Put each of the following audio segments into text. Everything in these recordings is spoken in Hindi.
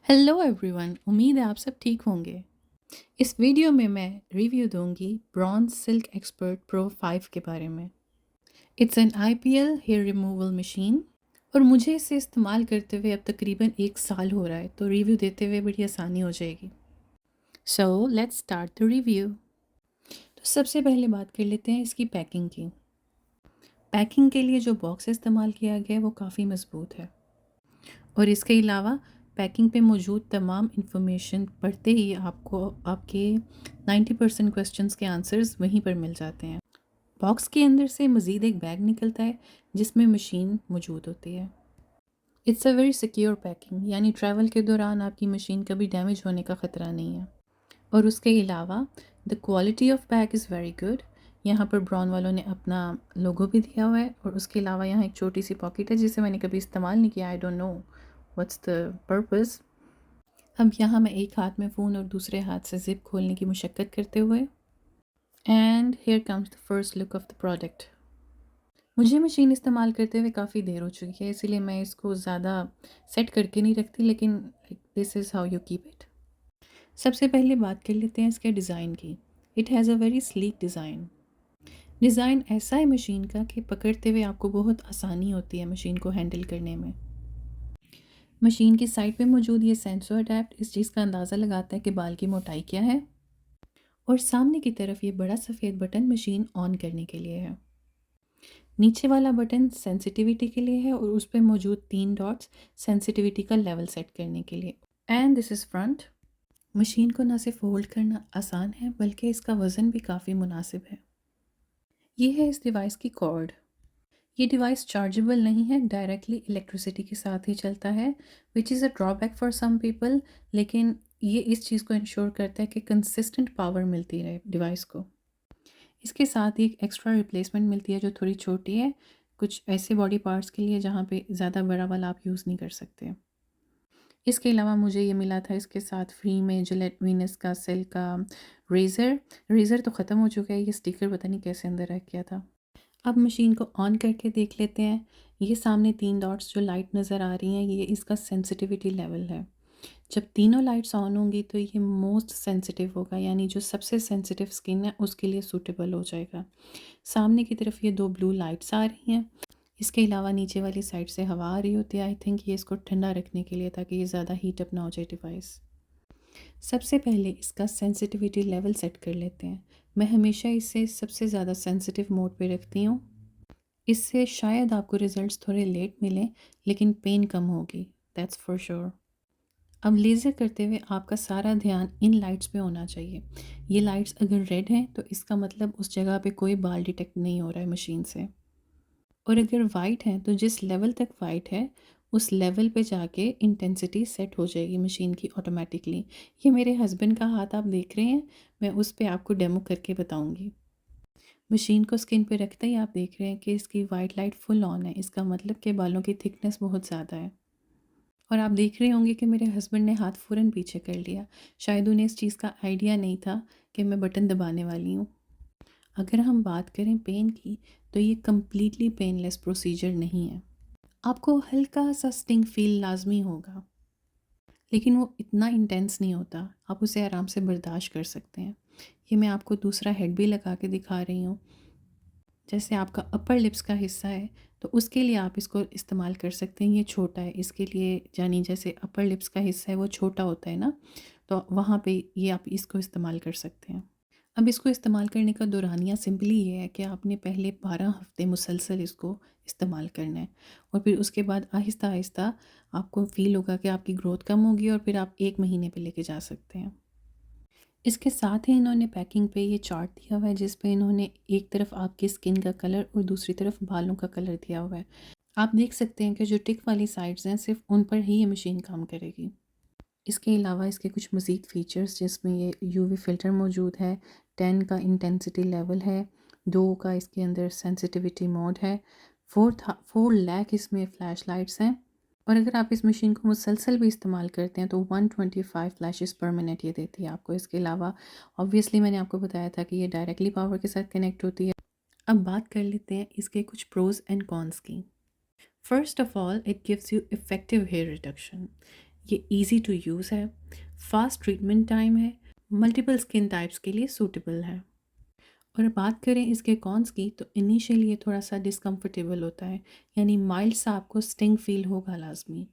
हेलो एवरीवन, उम्मीद है आप सब ठीक होंगे। इस वीडियो में मैं रिव्यू दूंगी ब्रॉन्ज सिल्क एक्सपर्ट प्रो 5 के बारे में। It's an IPL hair removal machine और मुझे इसे इस्तेमाल करते हुए अब तकरीबन 1 साल हो रहा है, तो रिव्यू देते हुए बड़ी आसानी हो जाएगी। So let's start the review. तो सबसे पहले बात कर लेते हैं इसकी पैकिंग की। पैकिंग के लिए जो बॉक्स इस्तेमाल किया गया है वो काफ़ी मज़बूत है और इसके अलावा पैकिंग पे मौजूद तमाम इन्फॉर्मेशन पढ़ते ही आपको आपके 90% क्वेश्चंस के आंसर्स वहीं पर मिल जाते हैं। बॉक्स के अंदर से मज़ीद एक बैग निकलता है जिसमें मशीन मौजूद होती है। It's a very secure packing, यानी ट्रैवल के दौरान आपकी मशीन कभी डैमेज होने का ख़तरा नहीं है। और उसके अलावा the quality of bag is very good. यहाँ पर ब्राउन वालों ने अपना लोगो भी दिया हुआ है और उसके अलावा यहाँ एक छोटी सी पॉकेट है जिसे मैंने कभी इस्तेमाल नहीं किया। I don't know what's the purpose. अब यहाँ मैं एक हाथ में फ़ोन और दूसरे हाथ से ज़िप खोलने की मुशक्क़त करते हुए, and here comes the first look of the product. मुझे मशीन इस्तेमाल करते हुए काफ़ी देर हो चुकी है, इसीलिए मैं इसको ज़्यादा सेट करके नहीं रखती, लेकिन this is how you keep it. सबसे पहले बात कर लेते हैं इसके डिज़ाइन की। It has a very sleek design. Design ऐसा है मशीन का कि पकड़ते हुए आपको बहुत आसानी होती है मशीन को हैंडल करने में। मशीन की साइड पे मौजूद ये सेंसर अडैप्ट इस चीज़ का अंदाज़ा लगाता है कि बाल की मोटाई क्या है, और सामने की तरफ ये बड़ा सफ़ेद बटन मशीन ऑन करने के लिए है। नीचे वाला बटन सेंसिटिविटी के लिए है और उस पर मौजूद 3 डॉट्स सेंसिटिविटी का लेवल सेट करने के लिए। And this is front. Machine को ना सिर्फ होल्ड करना आसान है बल्कि इसका वज़न भी काफ़ी मुनासिब है। ये है इस डिवाइस की कॉर्ड। ये डिवाइस चार्जेबल नहीं है, डायरेक्टली इलेक्ट्रिसिटी के साथ ही चलता है, which is a drawback for some people, लेकिन ये इस चीज़ को इंश्योर करता है कि कंसिस्टेंट पावर मिलती रहे डिवाइस को। इसके साथ ही एक एक्स्ट्रा रिप्लेसमेंट मिलती है जो थोड़ी छोटी है, कुछ ऐसे बॉडी पार्ट्स के लिए जहाँ पे ज़्यादा बड़ा वाला आप यूज़ नहीं कर सकते। इसके अलावा मुझे ये मिला था इसके साथ फ्री में जिलेट वीनस का सेल का रेज़र। रेज़र तो ख़त्म हो चुका है, ये स्टिकर पता नहीं कैसे अंदर रह गया था। अब मशीन को ऑन करके देख लेते हैं। ये सामने 3 डॉट्स जो लाइट नज़र आ रही हैं, ये इसका सेंसिटिविटी लेवल है। जब तीनों लाइट्स ऑन होंगी तो ये मोस्ट सेंसिटिव होगा, यानी जो सबसे सेंसिटिव स्किन है उसके लिए सूटेबल हो जाएगा। सामने की तरफ ये 2 ब्लू लाइट्स आ रही हैं। इसके अलावा नीचे वाली साइड से हवा आ रही होती है। आई थिंक ये इसको ठंडा रखने के लिए, ताकि ये ज़्यादा हीट अप ना हो जाए डिवाइस। सबसे पहले इसका सेंसिटिविटी लेवल सेट कर लेते हैं। मैं हमेशा इसे सबसे ज़्यादा सेंसिटिव मोड पे रखती हूँ। इससे शायद आपको रिजल्ट्स थोड़े लेट मिलें, लेकिन पेन कम होगी, दैट्स फॉर श्योर। अब लेज़र करते हुए आपका सारा ध्यान इन लाइट्स पे होना चाहिए। ये लाइट्स अगर रेड हैं तो इसका मतलब उस जगह पे कोई बाल डिटेक्ट नहीं हो रहा है मशीन से, और अगर वाइट हैं तो जिस लेवल तक वाइट है उस लेवल पे जाके इंटेंसिटी सेट हो जाएगी मशीन की ऑटोमेटिकली। ये मेरे हस्बैंड का हाथ आप देख रहे हैं, मैं उस पे आपको डेमो करके बताऊंगी। मशीन को स्किन पे रखते ही आप देख रहे हैं कि इसकी वाइट लाइट फुल ऑन है, इसका मतलब कि बालों की थिकनेस बहुत ज़्यादा है। और आप देख रहे होंगे कि मेरे हस्बैंड ने हाथ फ़ौरन पीछे कर लिया, शायद उन्हें इस चीज़ का आइडिया नहीं था कि मैं बटन दबाने वाली हूँ। अगर हम बात करें पेन की, तो ये कम्प्लीटली पेनलेस प्रोसीजर नहीं है। आपको हल्का सा स्टिंग फील लाजमी होगा, लेकिन वो इतना इंटेंस नहीं होता, आप उसे आराम से बर्दाश्त कर सकते हैं। ये मैं आपको दूसरा हेड भी लगा के दिखा रही हूँ। जैसे आपका अपर लिप्स का हिस्सा है तो उसके लिए आप इसको इस्तेमाल कर सकते हैं। ये छोटा है इसके लिए, यानी जैसे अपर लिप्स का हिस्सा है वो छोटा होता है ना, तो वहाँ पे ये आप इसको इस्तेमाल कर सकते हैं। अब इसको इस्तेमाल करने का दौरानिया सिंपली ये है कि आपने पहले 12 हफ्ते मुसलसल इसको इस्तेमाल करना है, और फिर उसके बाद आहिस्ता आहिस्ता आपको फ़ील होगा कि आपकी ग्रोथ कम होगी और फिर आप 1 महीने पे लेके जा सकते हैं। इसके साथ ही इन्होंने पैकिंग पे ये चार्ट दिया हुआ है जिस पे इन्होंने एक तरफ आपकी स्किन का कलर और दूसरी तरफ बालों का कलर दिया हुआ है। आप देख सकते हैं कि जो टिक वाली साइड्स हैं सिर्फ उन पर ही ये मशीन काम करेगी। इसके अलावा इसके कुछ मज़ीद फ़ीचर्स जिसमें ये यूवी फ़िल्टर मौजूद है, 10 का इंटेंसिटी लेवल है, 2 का इसके अंदर सेंसिटिविटी मोड है, 4 लाख इसमें फ़्लैश लाइट्स हैं, और अगर आप इस मशीन को मुसलसल भी इस्तेमाल करते हैं तो 125 फ्लैशेस पर मिनट ये देती है आपको। इसके अलावा ऑब्वियसली मैंने आपको बताया था कि ये डायरेक्टली पावर के साथ कनेक्ट होती है। अब बात कर लेते हैं इसके कुछ प्रोज एंड कॉन्स की। First of all, it gives you effective hair reduction. ये इजी टू यूज़ है, फास्ट ट्रीटमेंट टाइम है, मल्टीपल स्किन टाइप्स के लिए सूटेबल है। और बात करें इसके कॉन्स की, तो इनिशियली ये थोड़ा सा डिस्कम्फर्टेबल होता है, यानी माइल्ड सा आपको स्टिंग फील होगा लाजमी।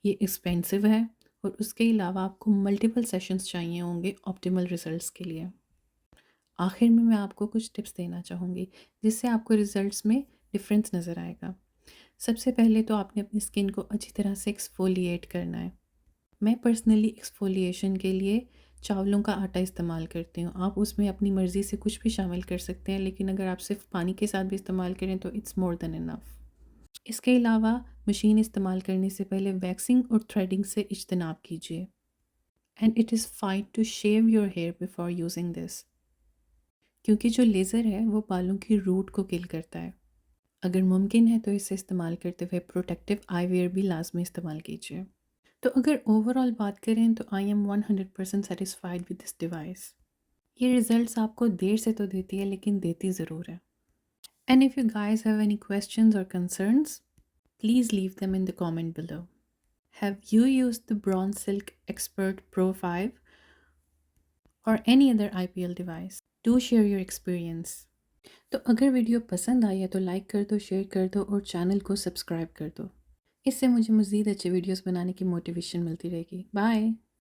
ये एक्सपेंसिव है और उसके अलावा आपको मल्टीपल सेशंस चाहिए होंगे ऑप्टिमल रिजल्ट्स के लिए। आखिर में मैं आपको कुछ टिप्स देना चाहूँगी जिससे आपको रिजल्ट्स में डिफरेंस नज़र आएगा। सबसे पहले तो आपने अपनी स्किन को अच्छी तरह से एक्सफोलिएट करना है। मैं पर्सनली एक्सफोलिएशन के लिए चावलों का आटा इस्तेमाल करती हूँ। आप उसमें अपनी मर्ज़ी से कुछ भी शामिल कर सकते हैं, लेकिन अगर आप सिर्फ पानी के साथ भी इस्तेमाल करें तो इट्स मोर देन इनफ। इसके अलावा मशीन इस्तेमाल करने से पहले वैक्सिंग और थ्रेडिंग से इज्तनाब कीजिए। And it is fine to shave your hair before using this, क्योंकि जो लेज़र है वो बालों की रूट को किल करता है। अगर मुमकिन है तो इसे इस्तेमाल करते हुए प्रोटेक्टिव आईवेयर भी लाजमी इस्तेमाल कीजिए। तो अगर ओवरऑल बात करें तो I am 100% satisfied with this device. ये रिजल्ट्स आपको देर से तो देती है, लेकिन देती ज़रूर है। And if you guys have any questions और concerns, please leave them in the comment below. Have you used the bronze silk expert pro 5 और any other IPL device? Do share your experience. तो अगर वीडियो पसंद आई है तो लाइक कर दो, शेयर कर दो और चैनल को सब्सक्राइब कर दो। इससे मुझे मज़ीद अच्छे वीडियोस बनाने की मोटिवेशन मिलती रहेगी। बाय।